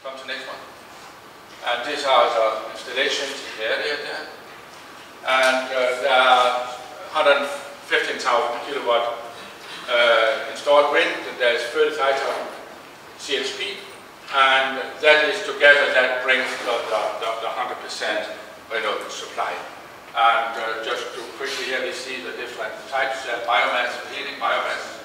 Come to the next one. And these are the installations in the area there. And there are 115,000 kilowatt installed wind, and there's 35,000 CHP, and that is together that brings the 100% renewable supply. And just to quickly here we see the different types: biomass for heating, biomass,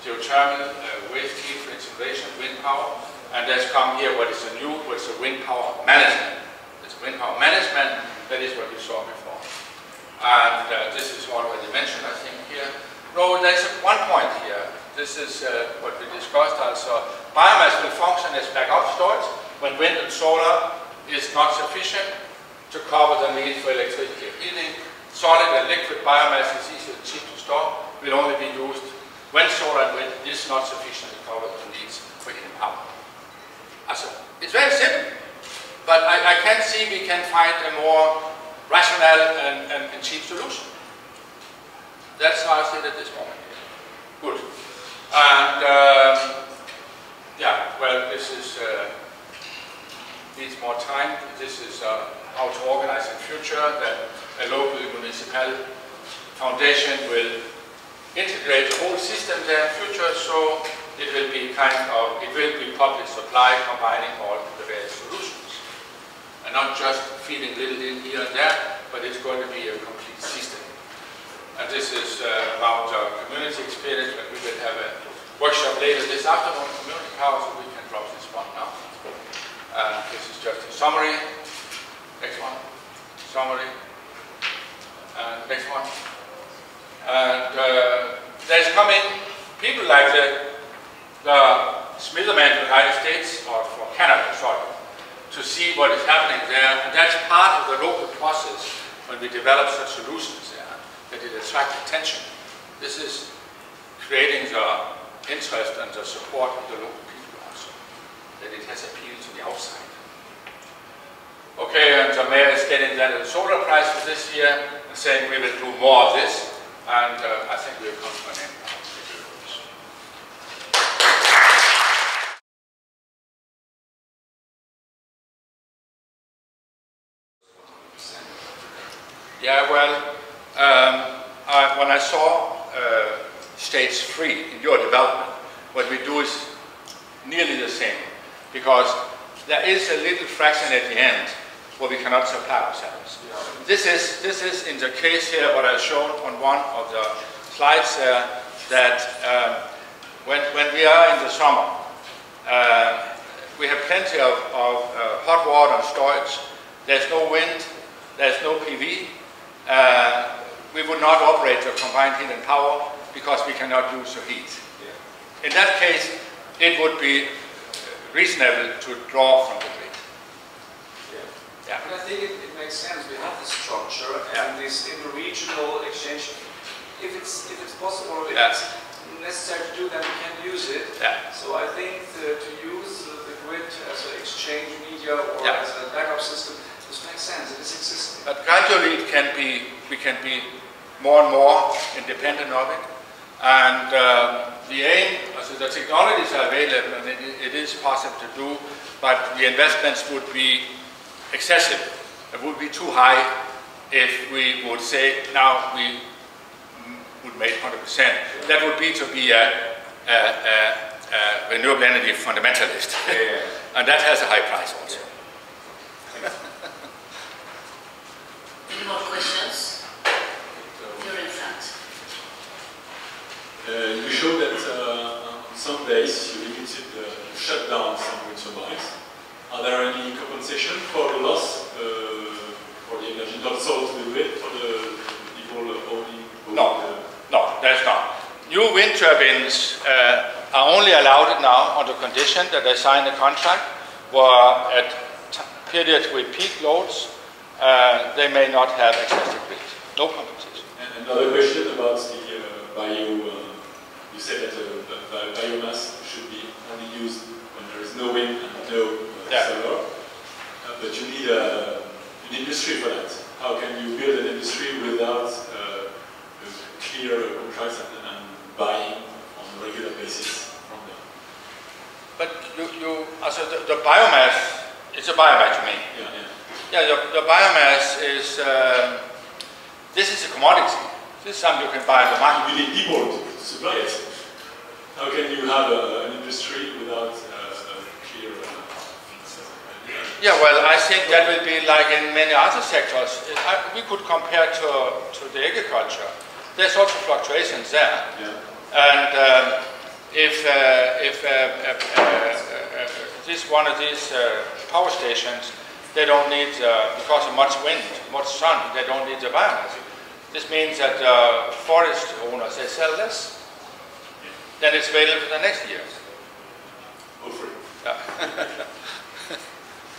geothermal, waste heat for incineration, wind power, and there's come here what is a new, what's a wind power management. It's wind power management, that is what you saw before. And this is already mentioned, I think, here. No, there's one point here. This is what we discussed also. Biomass will function as backup storage when wind and solar is not sufficient to cover the need for electricity and heating. Solid and liquid biomass is easy and cheap to store, will only be used when solar and wind is not sufficient to cover the needs for heating power. Also, it's very simple, but I can see we can find a more rational and cheap solution. That's how I see it at this moment. Good. And yeah, well, this is needs more time. This is how to organize in future. That a local municipal foundation will integrate the whole system there in future. So it will be public supply combining all the various solutions, and not just feeding little in here and there, but it's going to be a complete system. And this is about community experience, when we will have a workshop later this afternoon, community power, so we can drop this one now. And this is just a summary. Next one. Summary. And next one. And there's coming people like the Smitherman from the United States, or from Canada, sorry, to see what is happening there. And that's part of the local process when we develop such solutions there, that it attracts attention. This is creating the interest and the support of the local people also, that it has appealed to the outside. Okay, and the mayor is getting then a solar prize for this year and saying we will do more of this, and I think we'll come to an end now. Yeah, well, when I saw stage 3 in your development, what we do is nearly the same, because there is a little fraction at the end where we cannot supply ourselves. Yeah. This is in the case here what I've shown on one of the slides there, that when we are in the summer, we have plenty of hot water and storage. There's no wind, there's no PV. We would not operate the combined heat and power because we cannot use the heat. Yeah. In that case, it would be reasonable to draw from the grid. Yeah. But I think it makes sense. We have this structure and this interregional exchange. If it's possible, if it's necessary to do that, we can use it. Yeah. So I think to use the grid as an exchange media or as a backup system, this makes sense. It is existing. But gradually we can be more and more independent of it. And the aim, so the technologies are available and it is possible to do, but the investments would be excessive. It would be too high if we would say now we would make 100%. That would be to be a renewable energy fundamentalist. And that has a high price also. Any more questions? You're in front. You showed that on some days you limited the shutdown some wind turbines. Are there any compensation for the loss for the energy not sold to the grid for the people owning? No, there's not. New wind turbines are only allowed now on the condition that they sign a contract where at periods with peak loads they may not have excessive grid. No compensation. And another question about the you said that the biomass should be only used when there is no wind and no solar, but you need an industry for that. How can you build an industry without clear contracts and buying on a regular basis from them? but also the biomass, it's a biomass you mean? Yeah, Yeah, the biomass is, this is a commodity. This is something you can buy in the market. You need people to supply it. How can you have an industry without a clear... Yeah, well, I think that will be like in many other sectors. We could compare to the agriculture. There's also fluctuations there. Yeah. And if this one of these power stations, they don't need, because of much wind, much sun, they don't need the biomass. This means that forest owners, they sell less. Then it's available for the next years. Hopefully. Yeah.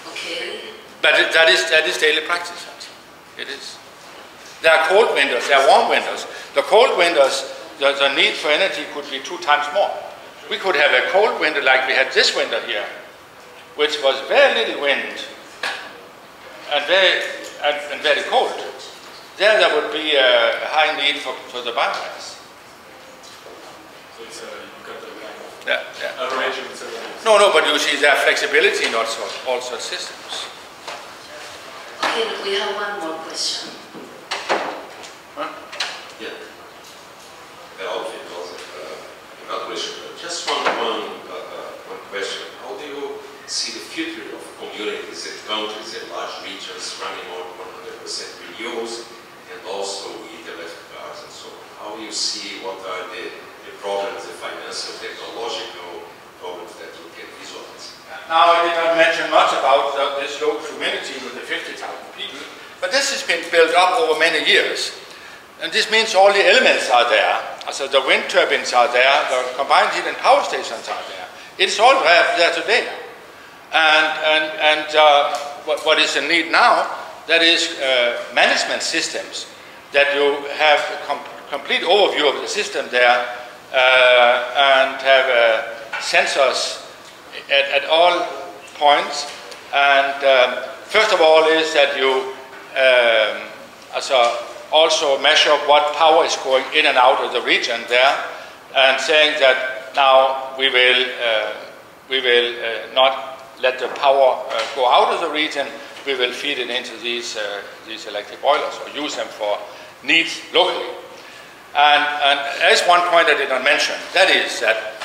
Okay. But that is daily practice. It is. There are cold winters, there are warm winters. The cold winters, the need for energy could be 2 times more. We could have a cold winter like we had this winter here, which was very little wind and very cold. There would be a high need for the biomass. So it's you've got the arrangement. No, but you see there are flexibility in all sorts of systems. Okay, but we have one more question. Huh? Yeah. Just one question. How do you see the future of communities and countries and large regions running on 100% renewables and also with electric cars and so on? How do you see what are the problems, the financial, technological problems that you can visualize? Now, I did not mention much about this local community with the 50,000 people, but this has been built up over many years. And this means all the elements are there. Also the wind turbines are there, the combined heat and power stations are there. It's all there today. And what is the need now, that is management systems, that you have a complete overview of the system there and have sensors at all points. And first of all is that you also measure what power is going in and out of the region there, and saying that now we will not let the power go out of the region. We will feed it into these electric boilers or use them for needs locally. And as one point I did not mention, that is that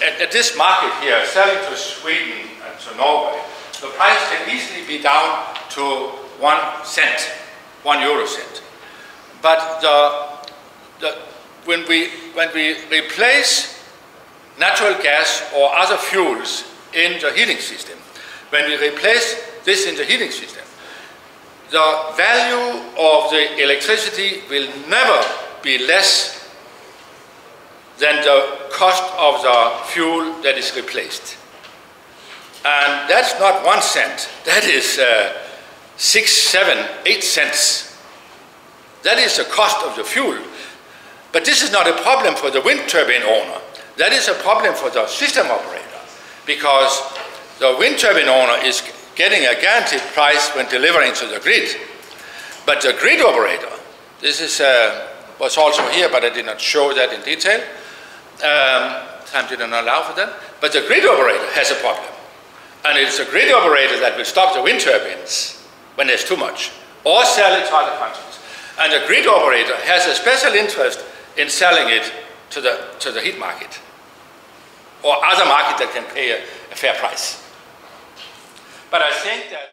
at this market here, selling to Sweden and to Norway, the price can easily be down to 1 cent, 1 euro cent. But when we replace natural gas or other fuels in the heating system, when we replace this in the heating system, the value of the electricity will never be less than the cost of the fuel that is replaced. And that's not 1 cent, that is 6, 7, 8 cents. That is the cost of the fuel. But this is not a problem for the wind turbine owner. That is a problem for the system operator, because the wind turbine owner is getting a guaranteed price when delivering to the grid. But the grid operator, this is was also here, but I did not show that in detail. Time didn't allow for that. But the grid operator has a problem. And it's the grid operator that will stop the wind turbines when there's too much, or sell it to other countries. And the grid operator has a special interest in selling it to the heat market, or other market that can pay a fair price. But I think that